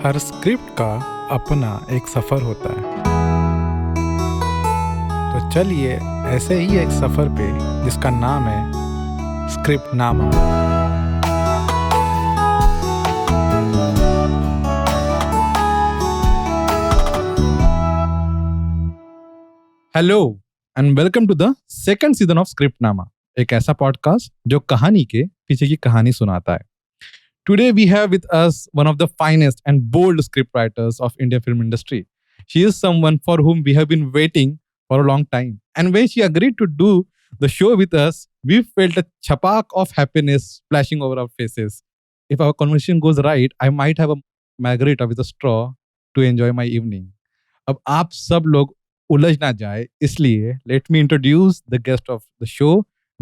हर script का अपना एक सफ़र होता है। तो चलिए ऐसे ही एक सफ़र पे जिसका नाम है Scriptnama. Hello and welcome to the second season of Scriptnama, एक ऐसा पॉडकास्ट जो कहानी के पीछे की कहानी सुनाता है। Today we have with us one of the finest and bold scriptwriters of Indian film industry. She is someone for whom we have been waiting for a long time. And when she agreed to do the show with us, we felt a chhapaak of happiness splashing over our faces. If our conversation goes right, I might have a margarita with a straw to enjoy my evening. अब आप सब लोग उलझ ना जाए, इसलिए let me introduce the guest of the show,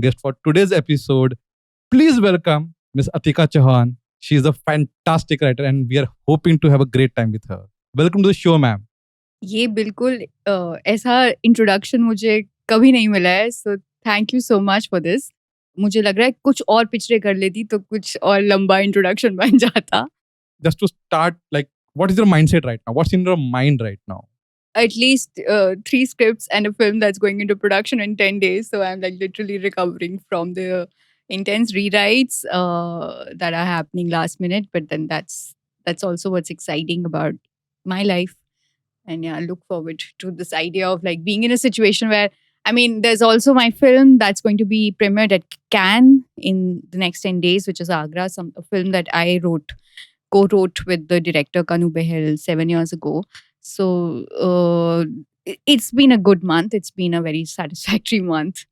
guest for today's episode. Please welcome Miss Atika Chohan. She is a fantastic writer and we are hoping to have a great time with her. Welcome to the show, ma'am. ये बिल्कुल ऐसा introduction मुझे कभी नहीं मिला है, so thank you so much for this. मुझे लग रहा है कुछ और पिक्चरें कर लेती तो कुछ और लंबा इंट्रोडक्शन बन जाता। Just to start, like, what is your mindset right now? What's in your mind right now? At least 3 scripts and a film that's going into production in 10 days, so I'm like literally recovering from the intense rewrites that are happening last minute, but then that's also what's exciting about my life. And yeah, I look forward to this idea of like being in a situation where, I mean, there's also my film that's going to be premiered at Cannes in the next 10 days, which is Agra, a film that I co-wrote with the director Kanu Behel 7 years ago. So it's been a good month. It's been a very satisfactory month.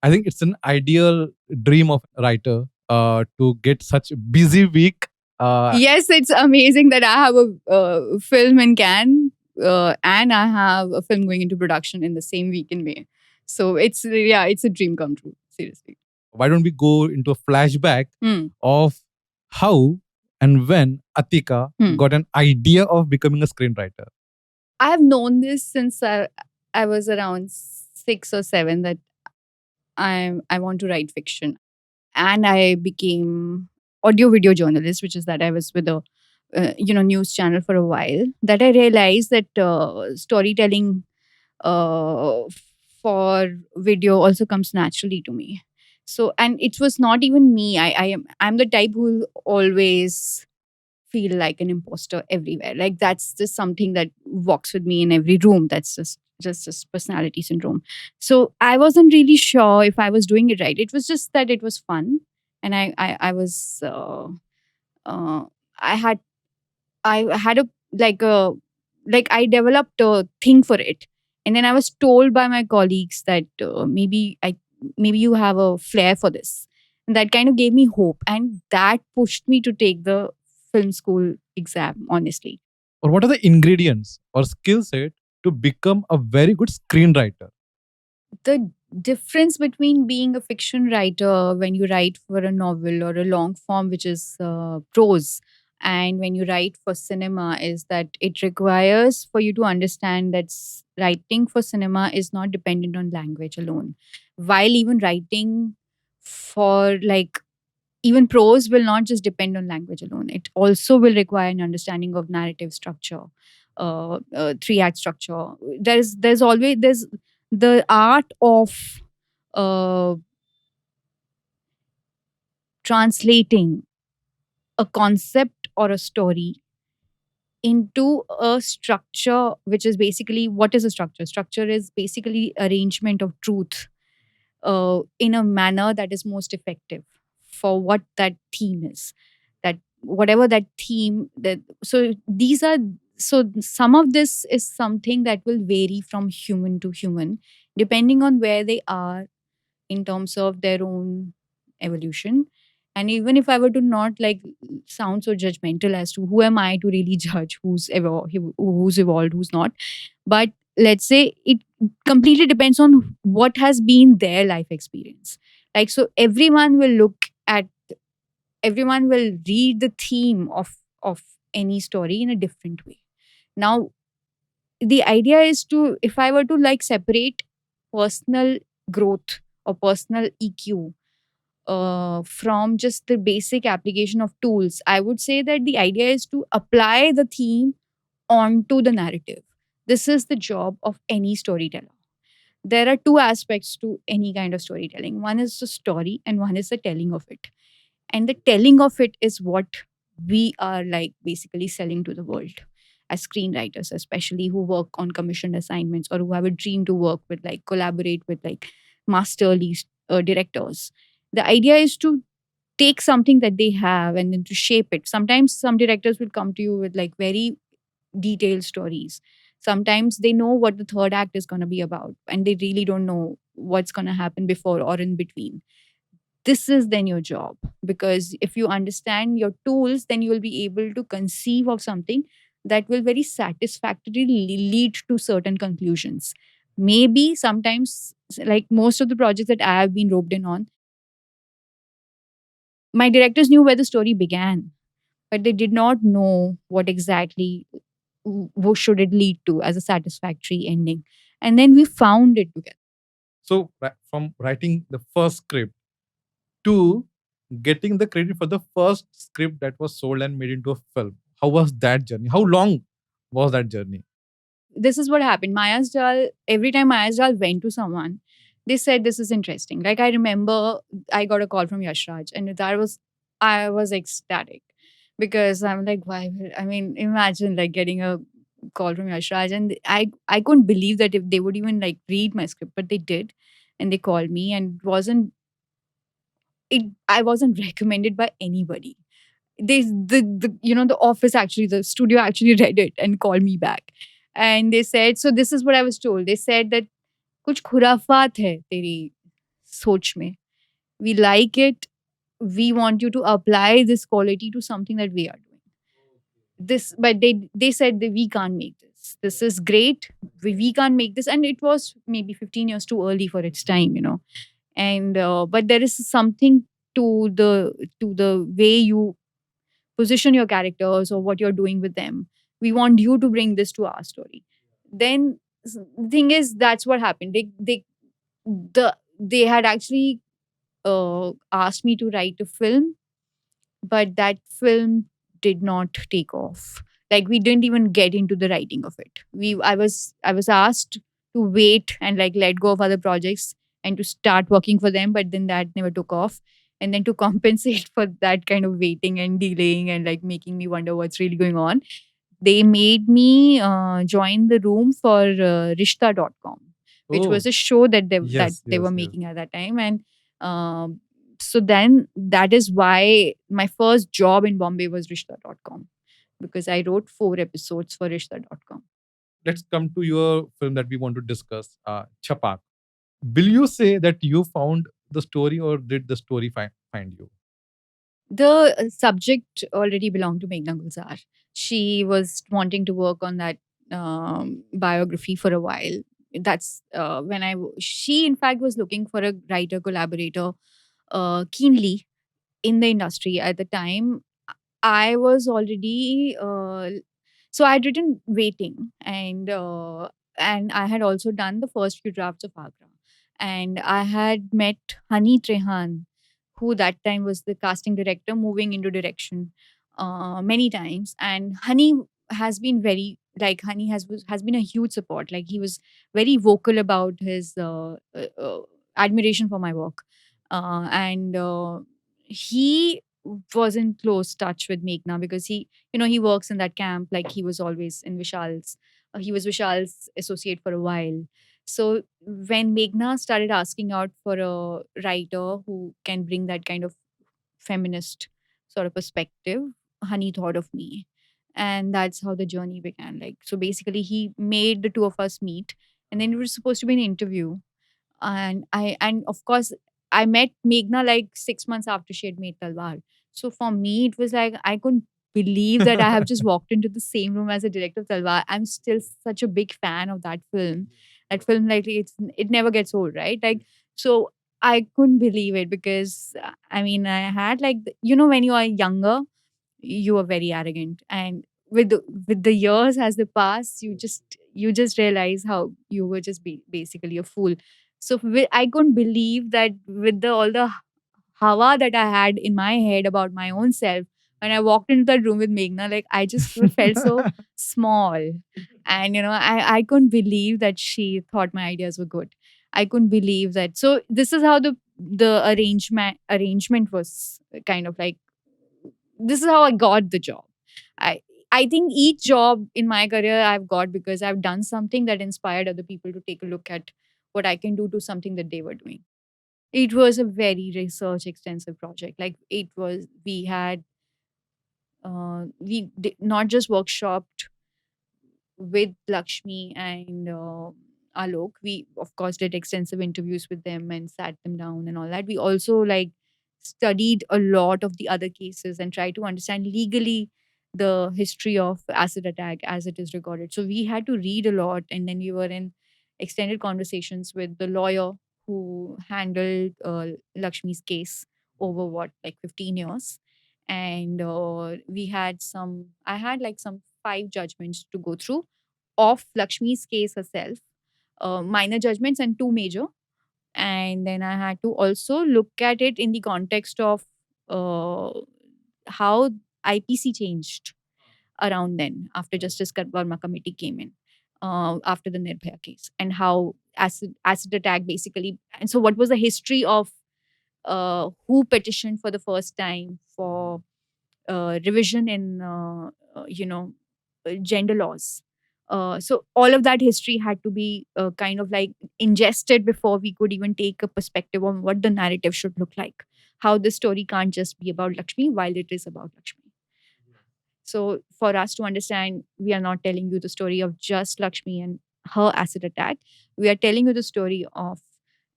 I think it's an ideal dream of a writer to get such a busy week. Yes, it's amazing that I have a film in Cannes and I have a film going into production in the same week in May. So it's a dream come true, seriously. Why don't we go into a flashback of how and when Atika got an idea of becoming a screenwriter? I have known this since I was around 6 or 7 that I want to write fiction. And I became audio video journalist, which is that I was with a news channel for a while. That I realized that storytelling for video also comes naturally to me. So, and it was not even me. I'm the type who will always feel like an imposter everywhere. Like that's just something that walks with me in every room. That's just personality syndrome. So I wasn't really sure if I was doing it right. It was just that it was fun, and I was I had a I developed a thing for it, and then I was told by my colleagues that maybe you have a flair for this, and that kind of gave me hope, and that pushed me to take the film school exam, honestly. Or what are the ingredients or skill set to become a very good screenwriter? The difference between being a fiction writer when you write for a novel or a long form, which is prose, and when you write for cinema is that it requires for you to understand that writing for cinema is not dependent on language alone. While even writing for even prose will not just depend on language alone. It also will require an understanding of narrative structure, 3-act structure. There's the art of translating a concept or a story into a structure, which is basically, what is a structure? Structure is basically arrangement of truth in a manner that is most effective for what that theme is. That whatever that theme that so some of this is something that will vary from human to human depending on where they are in terms of their own evolution. And even if I were to not sound so judgmental as to who am I to really judge who's evolved, who's not, but let's say it completely depends on what has been their life experience. So everyone will read the theme of any story in a different way. Now, the idea is to, if I were to separate personal growth or personal EQ from just the basic application of tools. I would say that the idea is to apply the theme onto the narrative. This is the job of any storyteller. There are two aspects to any kind of storytelling. One is the story, and one is the telling of it. And the telling of it is what we are like basically selling to the world as screenwriters, especially who work on commissioned assignments or who have a dream to work with, like, collaborate with, like, master lead directors. The idea is to take something that they have and then to shape it. Sometimes some directors will come to you with like very detailed stories. Sometimes they know what the third act is going to be about and they really don't know what's going to happen before or in between. This is then your job, because if you understand your tools, then you will be able to conceive of something that will very satisfactorily lead to certain conclusions. Maybe sometimes, like most of the projects that I have been roped in on, my directors knew where the story began, but they did not know what exactly what should it lead to as a satisfactory ending. And then we found it together. So from writing the first script to getting the credit for the first script that was sold and made into a film, how was that journey? How long was that journey? This is what happened. Maya's Jal, every time Maya's Jal went to someone, they said this is interesting. Like, I remember I got a call from Yashraj, and I was ecstatic because I'm like, why? I mean, imagine like getting a call from Yashraj, and I couldn't believe that if they would even like read my script, but they did, and they called me, and I wasn't recommended by anybody. The office, actually, the studio actually read it and called me back, and they said, so this is what I was told. They said that कुछ खुराफात है तेरी सोच में. We like it. We want you to apply this quality to something that we are doing. This, but they said that we can't make this. This is great. We can't make this, and it was maybe 15 years too early for its time. And but there is something to the way you position your characters or what you're doing with them. We want you to bring this to our story. Then the thing is, that's what happened. They had actually asked me to write a film, but that film did not take off. Like, we didn't even get into the writing of it. I was asked to wait and like let go of other projects and to start working for them, but then that never took off. And then to compensate for that kind of waiting and delaying and like making me wonder what's really going on, they made me join the room for Rishta.com, which was Oh, a show that they yes, were yes, yes. making at that time. And so then that is why my first job in Bombay was Rishta.com, because I wrote 4 episodes for Rishta.com. Let's come to your film that we want to discuss, Chhapaak. Will you say that you found the story or did the story find you? The subject already belonged to Meghna Gulzar. She was wanting to work on that biography for a while. That's when she, in fact, was looking for a writer collaborator keenly in the industry at the time. I was already so I'd written Waiting, and I had also done the first few drafts of Agra, and I had met Hani Trehan, who that time was the casting director moving into direction many times. And Hani has been very, like, Hani has been a huge support. Like, he was very vocal about his admiration for my work, and he was in close touch with Meghna because he works in that camp. Like, he was always in Vishal's. He was Vishal's associate for a while. So when Meghna started asking out for a writer who can bring that kind of feminist sort of perspective, Honey thought of me. And that's how the journey began. Like, so basically, he made the two of us meet, and then it was supposed to be an interview. And of course, I met Meghna like 6 months after she had made Talwar. So for me, it was like I couldn't believe that I have just walked into the same room as the director of Talwar. I'm still such a big fan of that film. That film, like, it never gets old, right? Like, so I couldn't believe it because I mean, I had like when you are younger, you are very arrogant, and with the years as they pass, you just realize how you were just basically a fool. So I couldn't believe that with all the hawa that I had in my head about my own self when I walked into that room with Meghna, like I just felt so small. And I couldn't believe that she thought my ideas were good. I couldn't believe that. So this is how the arrangement was kind of like, this is how I got the job. I I think each job in my career I've got because I've done something that inspired other people to take a look at what I can do to something that they were doing. It was a very research extensive project. Like it was, we did not just workshopped with Lakshmi and Alok. We of course did extensive interviews with them and sat them down and all that. We also like studied a lot of the other cases and tried to understand legally the history of acid attack as it is recorded. So we had to read a lot, and then we were in extended conversations with the lawyer who handled Lakshmi's case over what, like 15 years. And I had like some 5 judgments to go through of Lakshmi's case herself, minor judgments and 2 major. And then I had to also look at it in the context of uh, how IPC changed around then after Justice Verma committee came in, after the Nirbhaya case, and how acid attack basically. And so, what was the history of who petitioned for the first time for revision in gender laws. So all of that history had to be kind of like ingested before we could even take a perspective on what the narrative should look like. How the story can't just be about Lakshmi while it is about Lakshmi. So for us to understand, we are not telling you the story of just Lakshmi and her acid attack. We are telling you the story of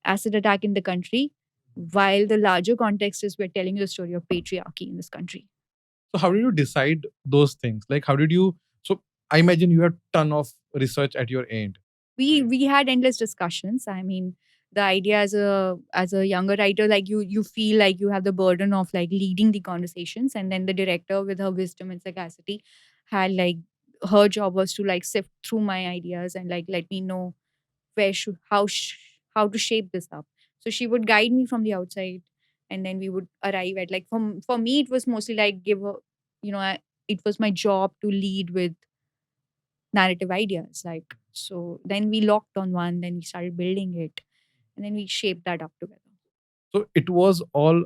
acid attack in the country, while the larger context is we're telling you the story of patriarchy in this country. So how did you decide those things? Like how did you? So I imagine you had ton of research at your end. We had endless discussions. I mean, the idea as a younger writer, like you feel like you have the burden of like leading the conversations, and then the director with her wisdom and sagacity had like, her job was to like sift through my ideas and like let me know where should how to shape this up. So she would guide me from the outside, and then we would arrive at like, for me it was mostly like give her, it was my job to lead with narrative ideas. Like, so then we locked on one, then we started building it, and then we shaped that up together. So it was all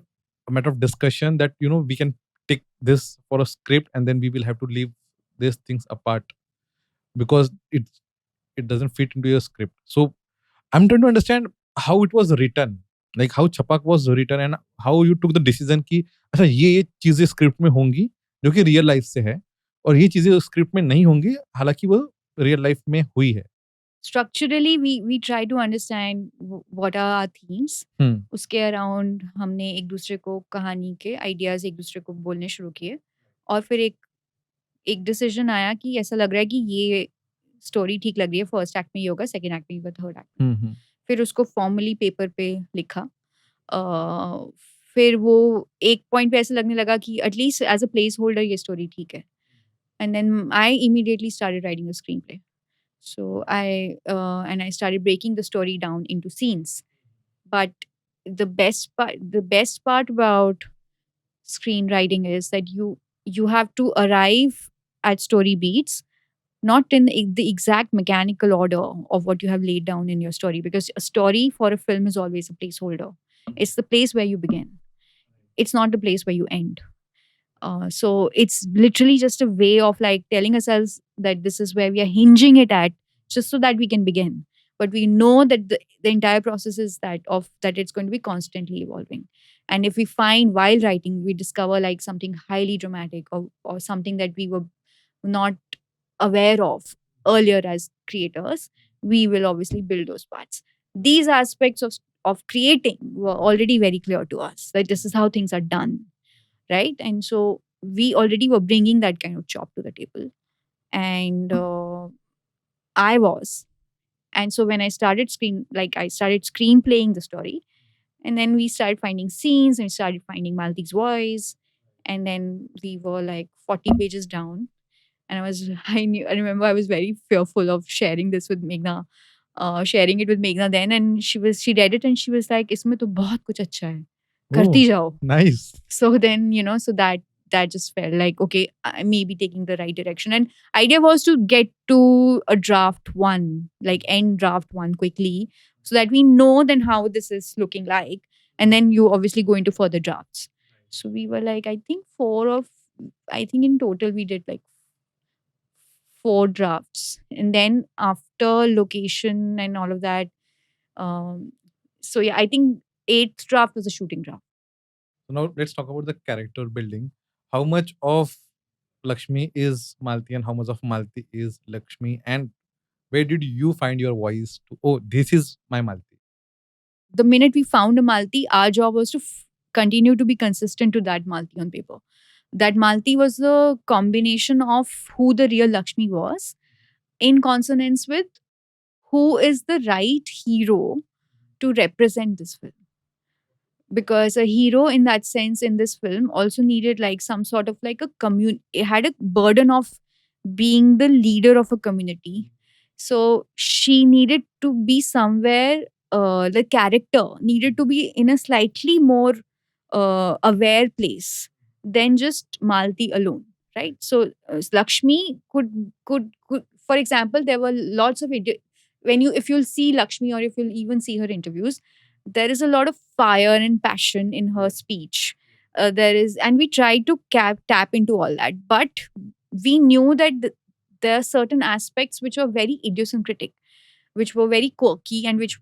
a matter of discussion that we can take this for a script and then we will have to leave these things apart because it doesn't fit into your script. So I'm trying to understand how it was written, like how Chhapaak was written and how you took the decision कि अच्छा ये चीजें script में होंगी जो कि real life से है और ये चीजें स्क्रिप्ट में नहीं होंगी हालांकि वो रियल लाइफ में हुई है. Structurally, we try to understand what are our themes. उसके अराउंड हमने एक दूसरे को कहानी के आइडियाज एक दूसरे को बोलने शुरू किए, और फिर एक डिसीजन आया कि ऐसा लग रहा है कि ये स्टोरी ठीक लग रही है, फर्स्ट एक्ट में ये होगा, सेकेंड एक्ट में ये होगा, थर्ड एक्ट में. फिर उसको फॉर्मली पेपर पे लिखा. फिर वो एक पॉइंट पे ऐसा लगने लगा कि at least as a place holder ये स्टोरी ठीक है. And then I immediately started writing a screenplay. So I started breaking the story down into scenes. But the best part about screenwriting is that you have to arrive at story beats, not in the exact mechanical order of what you have laid down in your story, because a story for a film is always a placeholder. It's the place where you begin. It's not the place where you end. So it's literally just a way of like telling ourselves that this is where we are hinging it at, just so that we can begin. But we know that the entire process is that it's going to be constantly evolving. And if we find while writing, we discover like something highly dramatic, or something that we were not aware of earlier as creators, we will obviously build those parts. These aspects of creating were already very clear to us, that this is how things are done, right? And so we already were bringing that kind of chop to the table. And I was. And so when I started I started screenplaying the story, and then we started finding scenes, and we started finding Malti's voice, and then we were like 40 pages down. And I remember I was very fearful of sharing this with Meghna, sharing it with Meghna then, and she read it and she was like, "इसमें तो बहुत कुछ अच्छा है." Karti jao. Nice. So then, so that just felt like, okay, I may be taking the right direction. And idea was to get to a draft one, like end draft one quickly, so that we know then how this is looking like. And then you obviously go into further drafts. So we were like, I think in total we did like 4 drafts. And then after location and all of that, so yeah, I think 8th draft was a shooting draft. So now let's talk about the character building. How much of Lakshmi is Malti and how much of Malti is Lakshmi? And where did you find your voice to, oh, this is my Malti? The minute we found a Malti, our job was to continue to be consistent to that Malti on paper. That Malti was the combination of who the real Lakshmi was in consonance with who is the right hero to represent this film. Because a hero in that sense in this film also needed like some sort of like it had a burden of being the leader of a community. So she needed to be somewhere, the character needed to be in a slightly more aware place than just Malti alone, right? So Lakshmi could, for example, there were lots of when you if you'll see Lakshmi or if you'll even see her interviews, there is a lot of fire and passion in her speech. There is, and we tried to tap into all that, but we knew that there are certain aspects which were very idiosyncratic, which were very quirky, and which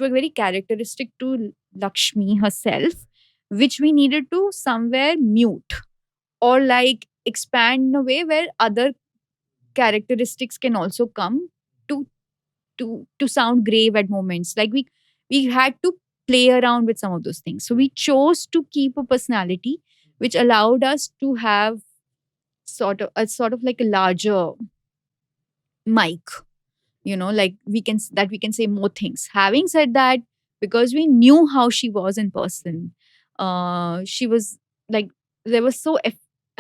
were very characteristic to Lakshmi herself, which we needed to somewhere mute or like expand in a way where other characteristics can also come to to sound grave at moments. Like we had to play around with some of those things. So we chose to keep a personality which allowed us to have sort of like a larger mic, like we can say more things. Having said that, because we knew how she was in person, she was like, there was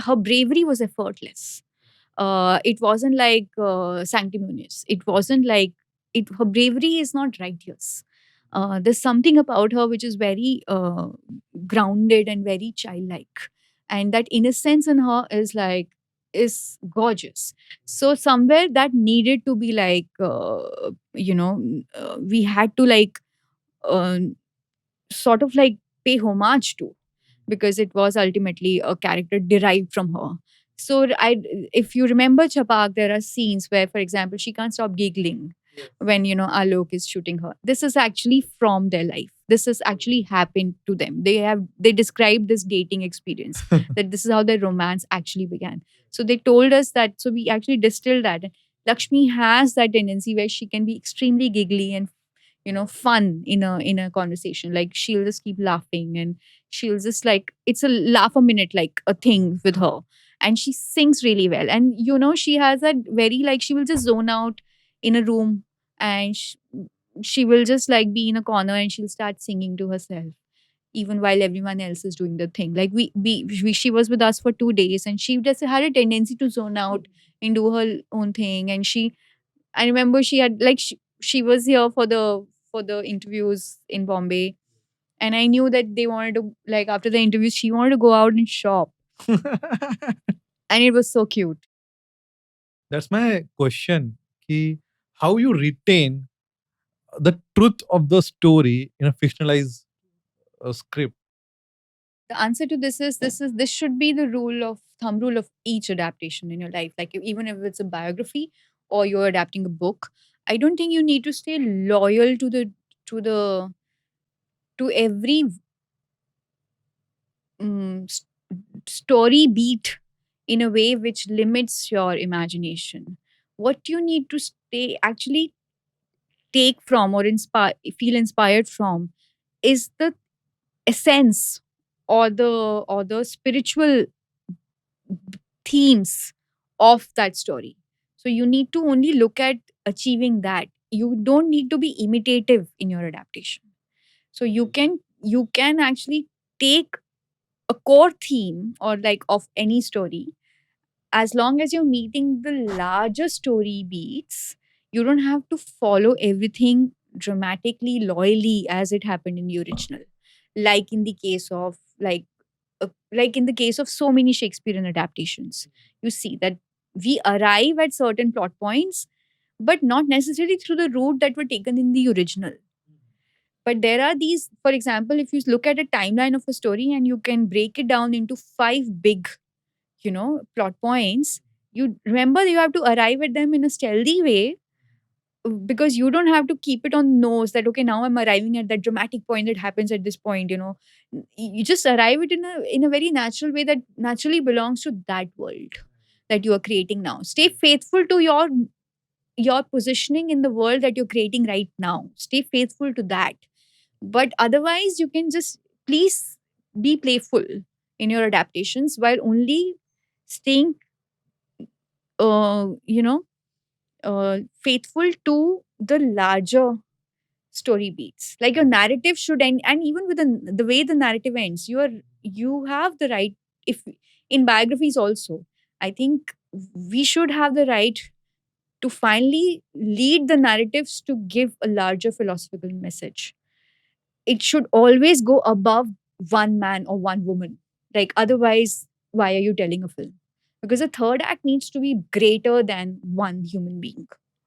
her bravery was effortless. It wasn't like sanctimonious. It wasn't like her bravery is not righteous. There's something about her which is very grounded and very childlike, and that innocence in her is gorgeous. So somewhere that needed to be like, we had to like uh, sort of like pay homage to, because it was ultimately a character derived from her. So if you remember Chhapaak, there are scenes where, for example, she can't stop giggling when Alok is shooting her. This is actually from their life. This has actually happened to them. They described this dating experience, that this is how their romance actually began. So they told us that. So we actually distilled that. Lakshmi has that tendency where she can be extremely giggly and fun in a conversation. Like she'll just keep laughing, and she'll just like, it's a laugh a minute like a thing with her. And she sings really well, and she has that very like, she will just zone out in a room, and she will just like be in a corner and she'll start singing to herself even while everyone else is doing the thing. Like she was with us for 2 days, and she just had a tendency to zone out and do her own thing. And I remember she had like, she was here for the interviews in Bombay, and I knew that they wanted to, like, after the interviews she wanted to go out and shop, and it was so cute. That's my question. Ki, how you retain the truth of the story in a fictionalized script? The answer to this should be the thumb rule of each adaptation in your life. Like even if it's a biography or you're adapting a book, I don't think you need to stay loyal to the to every s- story beat in a way which limits your imagination. What you need to stay actually take from or feel inspired from is the essence or the spiritual themes of that story. So you need to only look at achieving that. You don't need to be imitative in your adaptation. So you can actually take a core theme or like of any story. As long as you're meeting the larger story beats, you don't have to follow everything dramatically loyally as it happened in the original. like in the case of like in the case of so many Shakespearean adaptations. You see that we arrive at certain plot points, but not necessarily through the route that were taken in the original. But there are these, for example, if you look at a timeline of a story and you can break it down into five big, plot points, you remember you have to arrive at them in a stealthy way, because you don't have to keep it on nose that okay, now I'm arriving at that dramatic point that happens at this point. You just arrive it in a very natural way that naturally belongs to that world that you are creating now. Stay faithful to your positioning in the world that you're creating right now. Stay faithful to that. But otherwise, you can just please be playful in your adaptations while only staying, uh, you know, faithful to the larger story beats. Like your narrative should end, and even with the way the narrative ends, you have the right. If in biographies also, I think we should have the right to finally lead the narratives to give a larger philosophical message. It should always go above one man or one woman. Like, otherwise, why are you telling a film? Because a third act needs to be greater than one human being.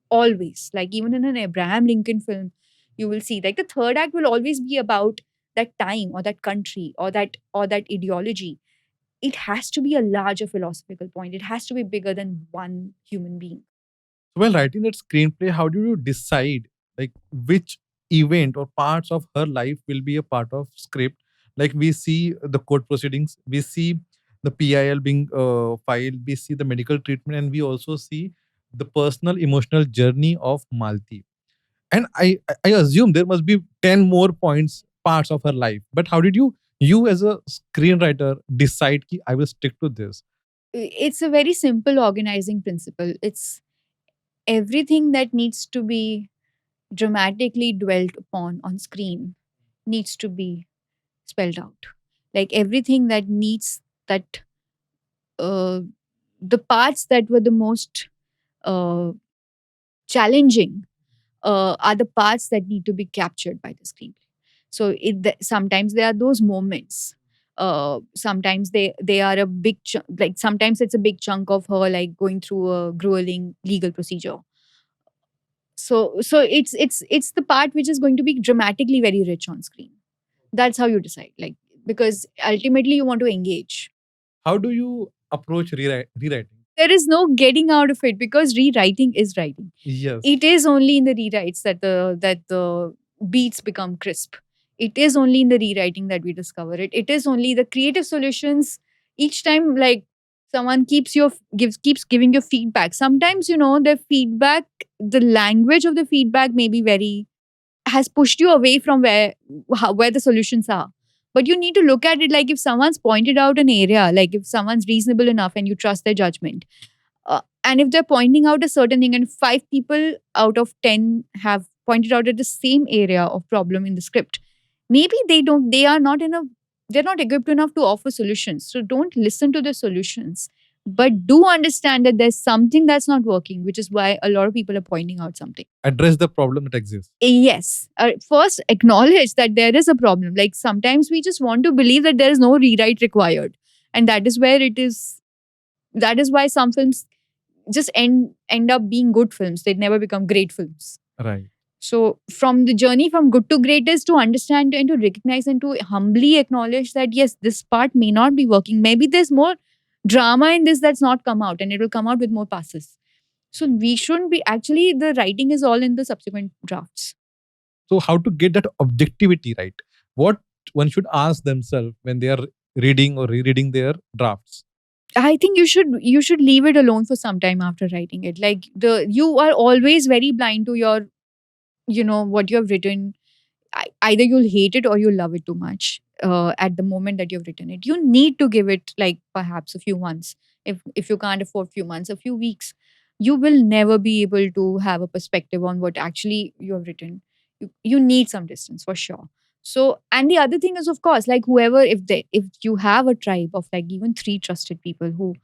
Always. Like, even in an Abraham Lincoln film, you will see like the third act will always be about that time or that country or that ideology. It has to be a larger philosophical point. It has to be bigger than one human being. So while writing that screenplay, how do you decide like which event or parts of her life will be a part of script? Like we see the court proceedings, we see the PIL being filed, we see the medical treatment, and we also see the personal emotional journey of Malti. And I assume there must be 10 more points parts of her life. But how did you as a screenwriter decide ki I will stick to this? It's a very simple organizing principle. It's everything that needs to be dramatically dwelt upon on screen needs to be spelled out. Like everything that needs that, uh, the parts that were the most uh, challenging are the parts that need to be captured by the screen. So sometimes there are those moments. Sometimes they are a big like sometimes it's a big chunk of her like going through a grueling legal procedure. So it's the part which is going to be dramatically very rich on screen. That's how you decide, like, because ultimately you want to engage. How do you approach rewriting? There is no getting out of it because rewriting is writing. Yes. It is only in the rewrites that the beats become crisp. It is only in the rewriting that we discover it. It is only the creative solutions. Each time, like, someone keeps giving you feedback. Sometimes, the feedback, the language of the feedback may be very has pushed you away from where the solutions are. But you need to look at it like if someone's pointed out an area, like if someone's reasonable enough and you trust their judgment, and if they're pointing out a certain thing and 5 people out of 10 have pointed out at the same area of problem in the script, maybe they're not equipped enough to offer solutions. So don't listen to the solutions, but do understand that there's something that's not working, which is why a lot of people are pointing out something. Address the problem that exists. Yes. First, acknowledge that there is a problem. Like sometimes we just want to believe that there is no rewrite required. And that is where it is. That is why some films just end up being good films. They never become great films. Right. So from the journey from good to great is to understand and to recognize and to humbly acknowledge that yes, this part may not be working. Maybe there's more drama in this that's not come out and it will come out with more passes. So we shouldn't be actually the writing is all in the subsequent drafts. So how to get that objectivity right? What one should ask themselves when they are reading or rereading their drafts? I think you should leave it alone for some time after writing it. Like you are always very blind to your, what you have written. Either you'll hate it or you'll love it too much at the moment that you've written it. You need to give it like perhaps a few months. If you can't afford few months, a few weeks, you will never be able to have a perspective on what actually you have written. You need some distance for sure. So, and the other thing is, of course, like whoever, if you have a tribe of like even 3 trusted people who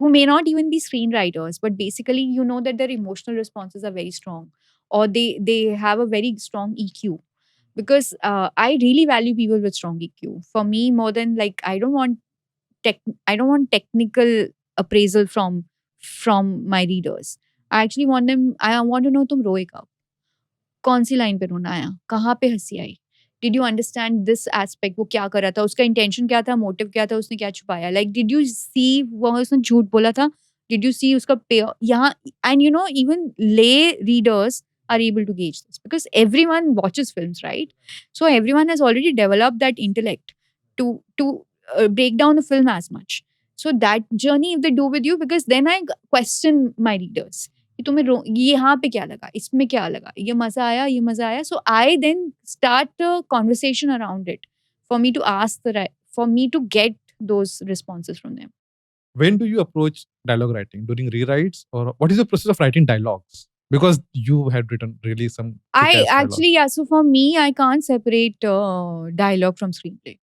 may not even be screenwriters, but basically you know that their emotional responses are very strong, or they have a very strong EQ. because I really value people with strong EQ. For me, more than like I don't want technical appraisal from my readers. I actually want them. I want to know तुम रोए कब, कौन सी line पे रोना आया, कहाँ पे हंसी आई, did you understand this aspect, वो क्या कर रहा था, उसका इंटेंशन क्या था, मोटिव क्या था, उसने क्या छुपाया, लाइक डिड यू सी वो उसने झूठ बोला था, डिड यू सी उसका पे यहाँ, एंड यू नो इवन ले readers are able to gauge this because everyone watches films, right? So everyone has already developed that intellect to break down a film as much. So that journey if they do with you, because then I question my readers कि तुम्हें ये यहाँ पे क्या लगा, इसमें क्या लगा, ये मजा आया. So I then start a conversation around it for me to ask for me to get those responses from them. When do you approach dialogue writing? During rewrites, or what is the process of writing dialogues? Because you had written really some I kick-ass dialogue. actually, yeah, so for me, I can't separate dialogue from screenplay.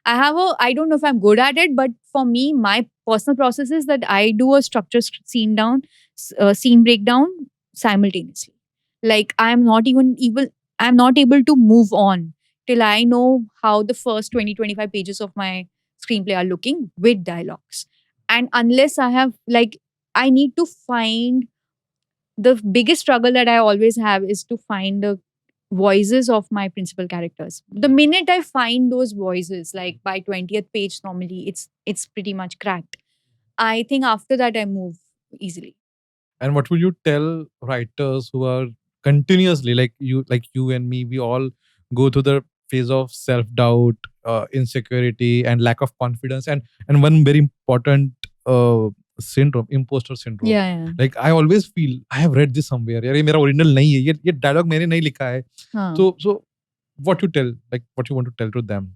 I don't know if I'm good at it, but for me, my personal process is that I do a structure scene breakdown simultaneously. Like I'm not able to move on till I know how the first 20-25 pages of my screenplay are looking with dialogues. And unless I have, like, I need to find the biggest struggle that I always have is to find the voices of my principal characters. The minute I find those voices, like by 20th page, normally it's pretty much cracked. I think after that I move easily. And what will you tell writers who are continuously like you and me? We all go through the phase of self-doubt, insecurity, and lack of confidence, and one very important syndrome, imposter syndrome. Yeah. Like I always feel I have read this somewhere. यार ये मेरा original नहीं है, ये dialogue मैंने नहीं लिखा है. हाँ. So what you tell, like what you want to tell to them?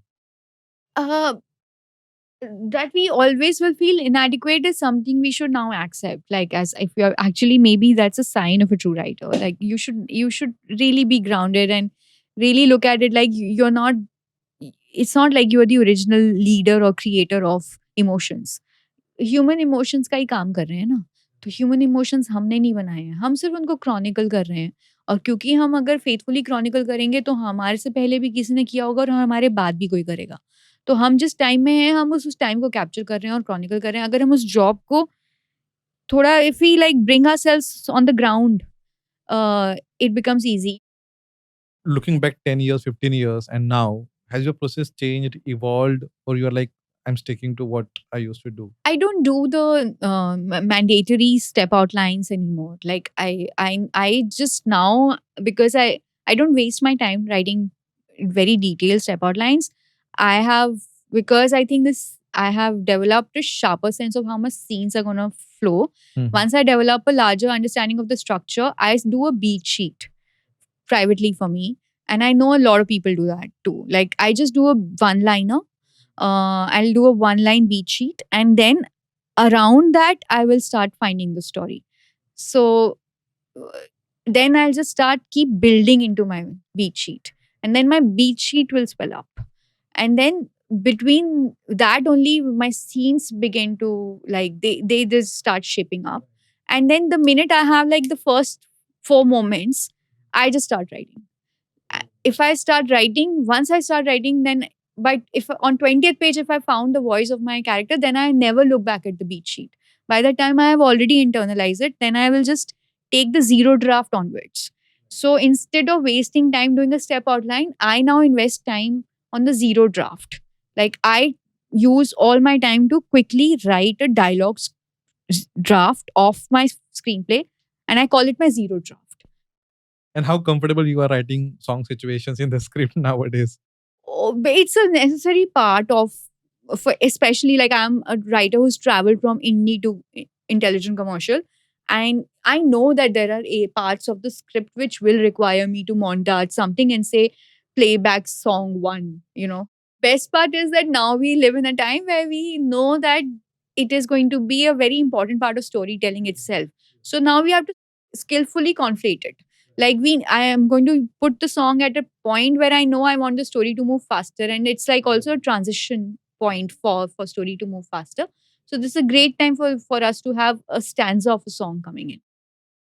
That we always will feel inadequate is something we should now accept. Like, as if you're actually, maybe that's a sign of a true writer. Like you should really be grounded and really look at it like you're not. It's not like you're the original leader or creator of emotions. Human emotions का ही काम कर रहे हैं ना, तो human emotions हमने नहीं बनाए हैं, हम सिर्फ उनको क्रॉनिकल कर रहे हैं. और क्योंकि हम अगर फेथफुली क्रॉनिकल करेंगे तो हमारे से पहले भी किसी ने किया होगा और हमारे बाद भी कोई करेगा. तो हम जिस टाइम में हैं हम उस टाइम को कैप्चर कर रहे हैं और क्रॉनिकल कर रहे हैं. अगर हम उस जॉब को थोड़ा if we like bring ourselves on the ground, it becomes easy. Looking back 10 years, 15 years, and now, has your process changed, evolved, or you're like, I'm sticking to what I used to do? I don't do the mandatory step outlines anymore. Like I just now, because I don't waste my time writing very detailed step outlines. I have, because I think I have developed a sharper sense of how much scenes are gonna flow. Mhm. Once I develop a larger understanding of the structure, I do a beat sheet privately for me, and I know a lot of people do that too. Like I just do a one liner. I'll do a one line beat sheet, and then around that I will start finding the story. So then I'll just start keep building into my beat sheet, and then my beat sheet will swell up, and then between that only my scenes begin to, like, they just start shaping up. And then the minute I have like the first 4 moments, I just start writing. If I start writing, once I start writing, then, but if on 20th page, if I found the voice of my character, then I never look back at the beat sheet. By the time I have already internalized it, then I will just take the zero draft onwards. So instead of wasting time doing a step outline, I now invest time on the zero draft. Like I use all my time to quickly write a dialogue draft of my screenplay, and I call it my zero draft. And how comfortable you are writing song situations in the script nowadays? It's a necessary part of, for especially like I'm a writer who's traveled from indie to intelligent commercial, and I know that there are parts of the script which will require me to montage something and say playback song 1, you know. Best part is that now we live in a time where we know that it is going to be a very important part of storytelling itself. So now we have to skillfully conflate it. Like I am going to put the song at a point where I know I want the story to move faster, and it's like also a transition point for story to move faster. So this is a great time for us to have a stanza of a song coming in.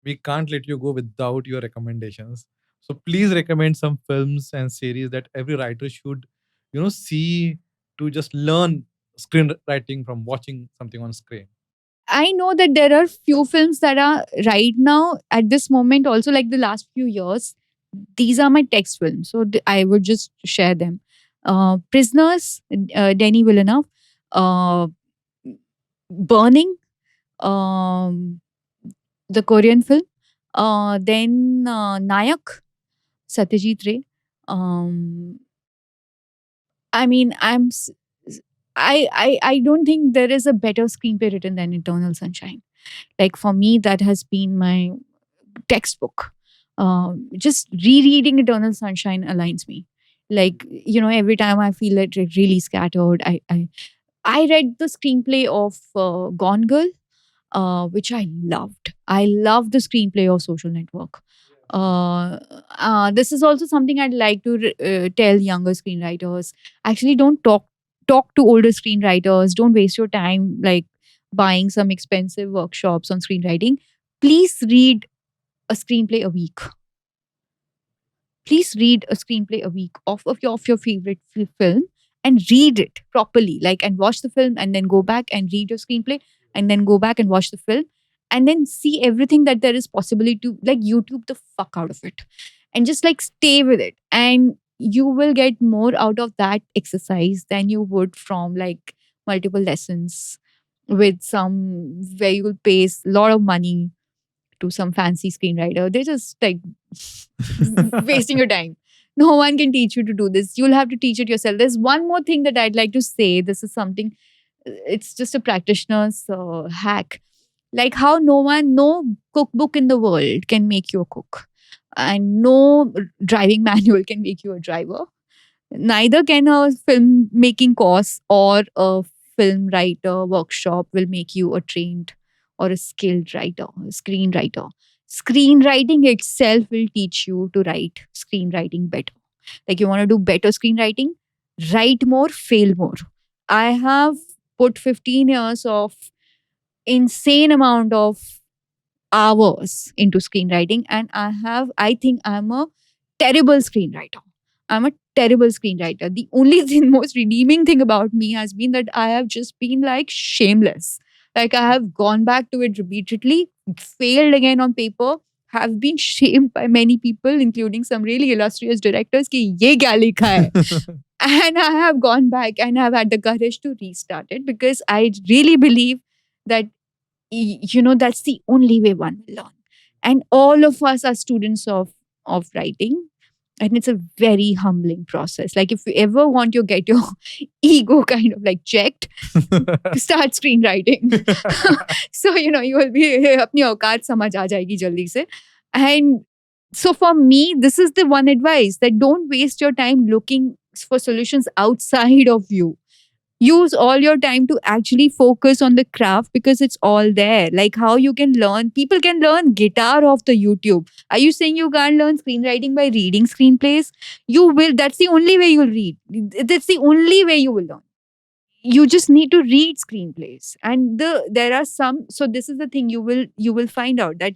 We can't let you go without your recommendations. So please recommend some films and series that every writer should, see to just learn screenwriting from watching something on screen. I know that there are few films that are right now at this moment, also like the last few years. These are my text films, so I would just share them. Prisoners, Denis Villeneuve, uh, Burning, um, the Korean film, then Nayak, Satyajit Ray. Um, I mean, I don't think there is a better screenplay written than Eternal Sunshine. Like for me, that has been my textbook. Just rereading Eternal Sunshine aligns me. Like every time I feel like really scattered, I read the screenplay of Gone Girl, which I loved. I love the screenplay of Social Network. This is also something I'd like to tell younger screenwriters. Actually, don't talk to older screenwriters. Don't waste your time like buying some expensive workshops on screenwriting. Please read a screenplay a week. Please read a screenplay a week of your favorite film and read it properly, like, and watch the film and then go back and read your screenplay and then go back and watch the film and then see everything that there is possibly to, like, YouTube the fuck out of it and just like stay with it, and you will get more out of that exercise than you would from like multiple lessons with some where you'll pay a lot of money to some fancy screenwriter. They're just like wasting your time. No one can teach you to do this. You'll have to teach it yourself. There's one more thing that I'd like to say. This is something, it's just a practitioner's hack. Like how no cookbook in the world can make you a cook, and no driving manual can make you a driver. Neither can a filmmaking course or a film writer workshop will make you a trained or a skilled writer, a screenwriter. Screenwriting itself will teach you to write screenwriting better. Like you want to do better screenwriting, write more, fail more. I have put 15 years of insane amount of hours into screenwriting, and I think I'm a terrible screenwriter. I'm a terrible screenwriter. The only thing, most redeeming thing about me has been that I have just been like shameless. Like I have gone back to it repeatedly, failed again on paper, have been shamed by many people, including some really illustrious directors, ki ye kya likha hai? And I have gone back and have had the courage to restart it because I really believe that that's the only way one will learn, and all of us are students of writing, and it's a very humbling process. Like if you ever want to get your ego kind of like checked, start screenwriting. So you will be apni aukaat samajh aa jayegi jaldi se. And so for me, this is the one advice, that don't waste your time looking for solutions outside of you. Use all your time to actually focus on the craft, because it's all there. Like how you can learn, people can learn guitar off the YouTube. Are you saying you can't learn screenwriting by reading screenplays? You will. That's the only way you'll read. That's the only way you will learn. You just need to read screenplays, and there are some. So this is the thing, you will find out that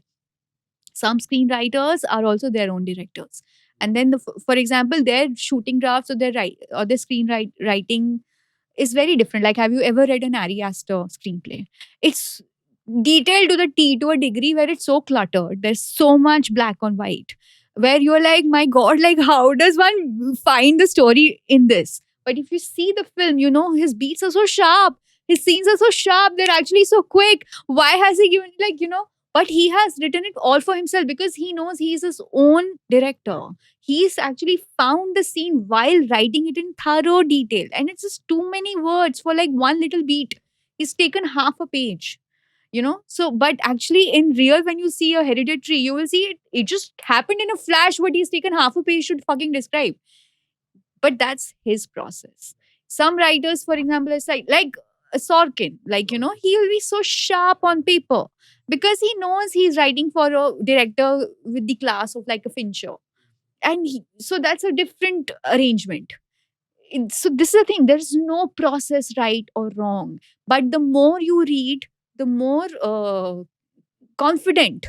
some screenwriters are also their own directors, and then for example, their shooting drafts or their screenwriting is very different. Like, have you ever read an Ari Aster screenplay? It's detailed to the T, to a degree where it's so cluttered. There's so much black on white, where you're like, my God, like, how does one find the story in this? But if you see the film, his beats are so sharp. His scenes are so sharp. They're actually so quick. Why has he given, but he has written it all for himself because he knows he's his own director. He's actually found the scene while writing it in thorough detail. And it's just too many words for like one little beat. He's taken half a page, So, but actually, in real, when you see a Hereditary, you will see it just happened in a flash what he's taken half a page to fucking describe. But that's his process. Some writers, for example, it's like Sorkin, he will be so sharp on paper because he knows he's writing for a director with the class of like a Fincher. And so that's a different arrangement. So this is the thing, there's no process right or wrong. But the more you read, the more confident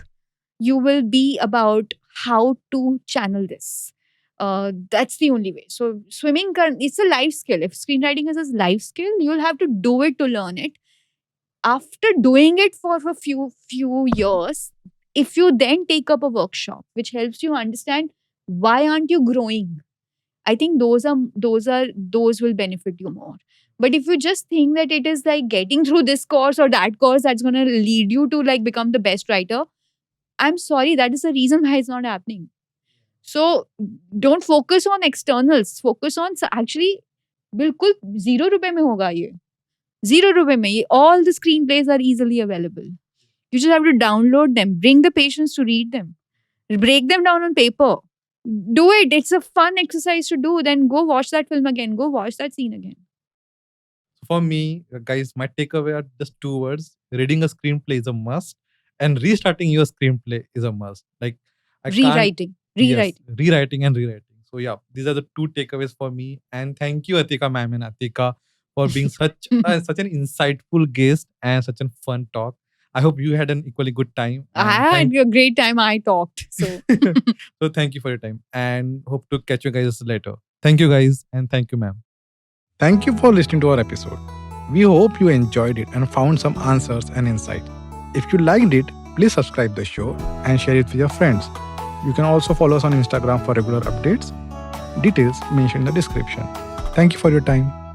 you will be about how to channel this. That's the only way. So swimming, it's a life skill. If screenwriting is a life skill, you'll have to do it to learn it. After doing it for a few years, if you then take up a workshop which helps you understand why aren't you growing, I think those will benefit you more. But if you just think that it is like getting through this course or that course that's going to lead you to like become the best writer, I'm sorry, that is the reason why it's not happening. So don't focus on externals. Focus on actually बिल्कुल ₹0 में होगा ये. ₹0 में ये. All the screenplays are easily available. You just have to download them. Bring the patience to read them. Break them down on paper. Do it. It's a fun exercise to do. Then go watch that film again. Go watch that scene again. For me, guys, my takeaway are just 2 words. Reading a screenplay is a must, and restarting your screenplay is a must. Like Rewriting. Rewriting and rewriting. So yeah, these are the 2 takeaways for me. And thank you, Atika ma'am and Atika, for being such an insightful guest and such a fun talk. I hope you had an equally good time. I had a great time. I talked. So so thank you for your time, and hope to catch you guys later. Thank you guys, and thank you ma'am. Thank you for listening to our episode. We hope you enjoyed it and found some answers and insight. If you liked it, please subscribe the show and share it with your friends. You can also follow us on Instagram for regular updates. Details mentioned in the description. Thank you for your time.